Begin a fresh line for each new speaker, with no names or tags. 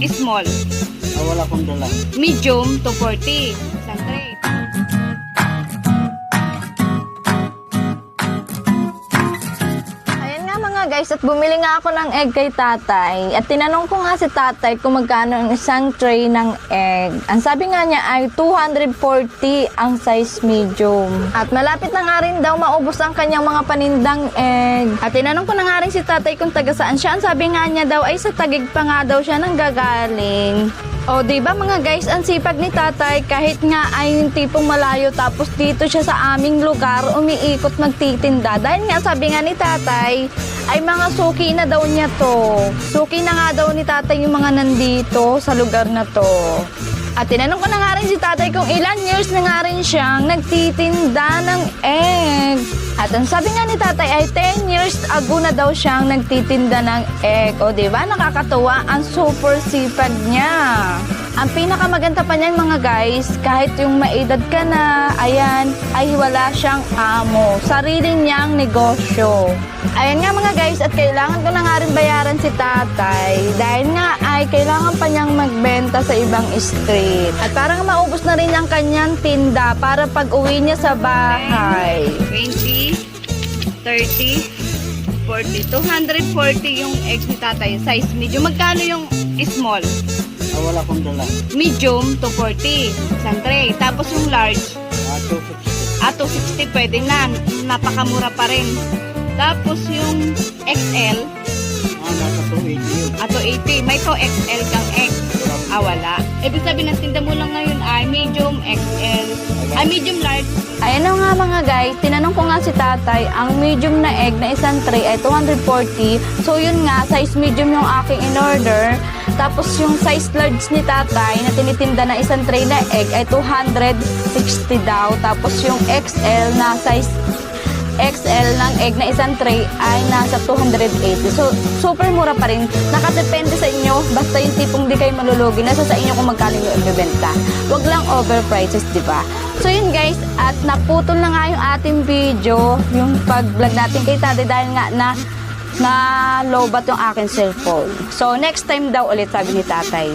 small?
Wala akong dala.
Medium, 240. Isang tray.
Ayan nga mga guys, at bumili nga ako ng egg kay tatay. At tinanong ko nga si tatay kung magkano ang isang tray ng egg. Ang sabi nga niya ay 240 ang size medium. At malapit na nga rin daw maubos ang kanyang mga panindang egg. At tinanong ko na nga rin si tatay kung taga saan siya. Ang sabi nga niya daw ay sa Taguig pa nga daw siya nang gagaling. O, diba mga guys, ang sipag ni tatay kahit nga ay yung tipong malayo tapos dito siya sa aming lugar umiikot magtitinda. Dahil nga sabi nga ni tatay ay mga suki na daw niya to. Suki na nga daw ni tatay yung mga nandito sa lugar na to. At tinanong ko na nga rin si tatay kung ilan years na nga rin siyang nagtitinda ng egg. At ang sabi nga ni tatay ay 10 years ago na daw siyang nagtitinda ng egg. O diba, nakakatuwa ang super sipag niya. Ang pinakamaganda pa niyan mga guys, kahit yung maedad ka na, ayan, ay wala siyang amo. Sarili niyang negosyo. Ayan nga mga guys, at kailangan ko na nga rin bayaran si tatay dahil nga ay kailangan pa niyang magbenta sa ibang street. At parang maubos na rin ang kanyang tinda para pag uwi niya sa bahay.
20, 30, 40. 240 yung eggs ni tatay. Size medium. Magkano yung small?
Wala akong dala.
Medium, 240. Isang tray. Tapos yung large,
250.
260 pwede na. Napakamura pa rin. Tapos yung XL,
Nasa 280 yun.
280. May 2XL kang egg. Wala. Ibig sabihin ng tinda mo lang ngayon ay medium, XL, ay medium large.
Ayan na nga mga guys, tinanong ko nga si tatay, ang medium na egg na isang tray ay 240. So yun nga, size medium yung aking in-order. Tapos yung size large ni tatay na tinitinda na isang tray na egg ay 260 daw. Tapos yung XL na size XL ng egg na isang tray ay nasa 280. So, super mura pa rin. Nakadepende sa inyo. Basta yung tipong di kayo malulugi. Nasa sa inyo kung magkano yung ibibenta. Huwag lang overprices, di ba? So, yun guys. At naputol na nga yung ating video. Yung pag-vlog natin kay tatay dahil nga na lowbat yung aking cellphone. So, next time daw ulit sabi ni tatay.